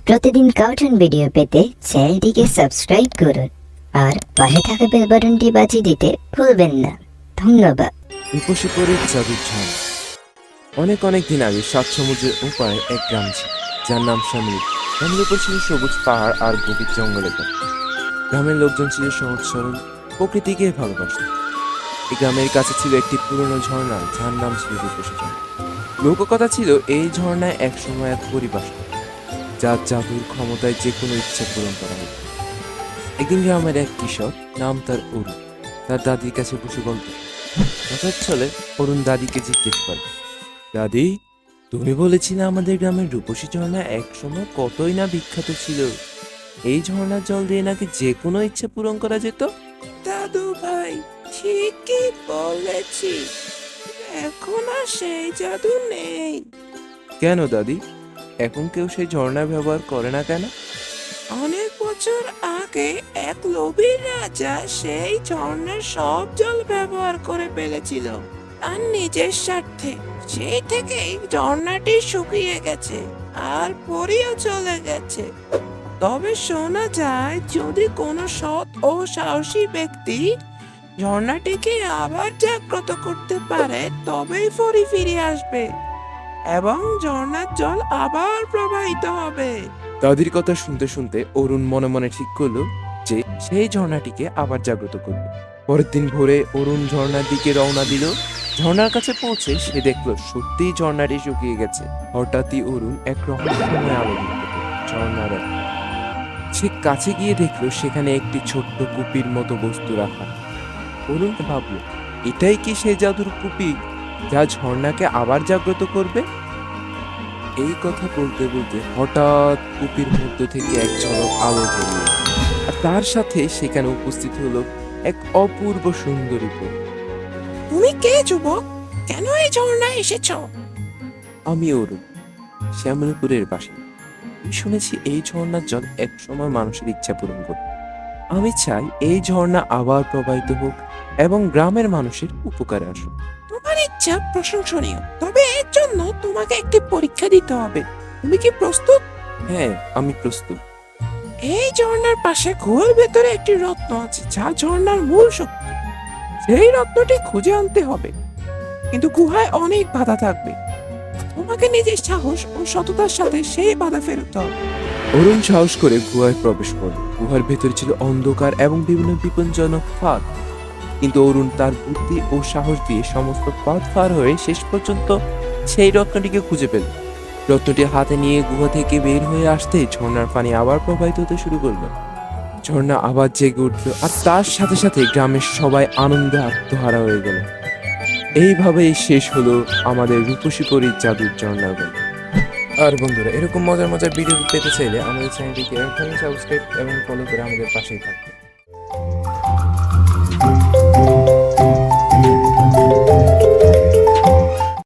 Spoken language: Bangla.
প্রতিদিন কার্টুন ভিডিও পেতে চ্যানেলটিকে সাবস্ক্রাইব করুন আর পাশে থাকা বেল বাটনটি বাজিয়ে দিতে ভুলবেন না। ধন্যবাদ। রূপসী পরীর জাদুর ঝাড়। অনেক অনেক দিন আগে সাত সমুদ্রের ওপারে এক গ্রাম ছিল, যার নাম শ্যামলী। গ্রামের উপর ছিল সবুজ পাহাড় আর গভীর জঙ্গলের পথ। গ্রামের লোকজন ছিল সহজ সরল, প্রকৃতিকে ভালোবাসত। এই গ্রামের কাছে ছিল একটি পুরনো ঝর্ণা, যার নাম ছিল রূপসী ঝর্ণা। লোককথা ছিল এই ঝর্ণায় একসময় এক পরিবাস থাকত, যার জাদুর ক্ষমতায় যে কোনো ইচ্ছা পূরণ করা হতো। একদিন গ্রামের এক কৃষক, নাম তার অরুণ, তার দাদির কাছে বসে গল্প কথার ছলে অরুণ দাদিকে জিজ্ঞেস করে, দাদি, তুমি বলেছিলে আমাদের গ্রামের রূপসী ঝর্ণা এক সময় কতই না বিখ্যাত ছিল। এই ঝর্ণার জল দিয়ে নাকি যে কোনো ইচ্ছে পূরণ করা যেত। দাদু ভাই, ঠিকই বলেছি, এখন আর সেই জাদু নেই। কেন দাদি, এখন কেউ সেই ঝর্ণা ব্যবহার করে না কেন? অনেক বছর আগে এক লোভী রাজা সেই ঝর্ণার সব জল ব্যবহার করে ফেলেছিল তার নিজের স্বার্থে। সেই থেকেই ঝর্ণাটি শুকিয়ে গেছে আর পরিও চলে গেছে। তবে শোনা যায়, যদি কোনো সৎ ও সাহসী ব্যক্তি ঝর্ণাটিকে আবার জাগ্রত করতে পারে, তবেই পরি ফিরে আসবে এবং ঝর্ণার জল আবার প্রবাহিত হবে। দাদির কথা শুনতে শুনতে অরুণ মনে মনে ঠিক করলো যে সেই ঝর্ণাটিকে আবার জাগ্রত করবে। পরের দিন ভোরে অরুণ ঝর্ণার দিকে রওনা দিল। ঝর্ণার কাছে পৌঁছে সে দেখলো সত্যিই ঝর্ণাটি শুকিয়ে গেছে। হঠাৎই অরুণ এক রহস্যময় আলো দেখতে পেল ঝর্ণার। সে কাছে গিয়ে দেখলো সেখানে একটি ছোট্ট কুপির মতো বস্তু রাখা। অরুণ ভাবলো, এটাই কি সেই জাদুর কুপি যা ঝর্ণাকে আবার জাগ্রত করবে? এই কথা বলতে বলতে হঠাৎ কুপির মধ্য থেকে এক ঝলক আলো বেরিয়ে এলো। আর তার সাথে সেখানে উপস্থিত হলো এক অপূর্ব সুন্দরী পরী। তুমি কে যুবক? কেন এই ঝর্ণায় এসেছ? আমি অরুণ, শ্যামলপুরের বাসিন্দা। আমি শুনেছি এই ঝর্ণার জল এক সময় মানুষের ইচ্ছা পূরণ করবে। আমি চাই এই ঝর্ণা আবার প্রবাহিত হোক এবং গ্রামের মানুষের উপকারে আসুক। তোমার ইচ্ছা প্রশংসনীয়, তবে এর জন্য তোমাকে একটি পরীক্ষা দিতে হবে। তুমি কি প্রস্তুত? হ্যাঁ, আমি প্রস্তুত। এই ঝর্ণার পাশে গুহার ভেতরে একটি রত্ন আছে, যা ঝর্ণার মূল শক্তি। সেই রত্নটি খুঁজে আনতে হবে, কিন্তু গুহায় অনেক বাধা থাকবে। তোমাকে নিজের সাহস ও সততার সাথে সেই বাধা ফেরতে হবে। অরুণ সাহস করে গুহায় প্রবেশ করল। গুহার ভেতরে ছিল অন্ধকার এবং বিভিন্ন বিপজ্জনক ফাঁদ, কিন্তু অরুণ তার বুদ্ধি ও সাহস দিয়ে সমস্ত পথ পার হয়ে শেষ পর্যন্ত সেই রত্নটিকে খুঁজে পেল। রত্নটি হাতে নিয়ে গুহা থেকে বের হয়ে আসতে ঝর্ণার পানি আবার প্রবাহিত হতে শুরু করলো। ঝর্ণা আবার জেগে উঠল আর তার সাথে সাথে গ্রামের সবাই আনন্দে আত্মহারা হয়ে গেল। এইভাবেই শেষ হলো আমাদের রূপসী পরীর জাদুর ঝর্ণার গল্প। আর বন্ধুরা, এরকম মজার মজার ভিডিও পেতে চাইলে আমাদের চ্যানেলটিকে এখনই সাবস্ক্রাইব এবং ফলো করে আমাদের পাশেই থাকবে।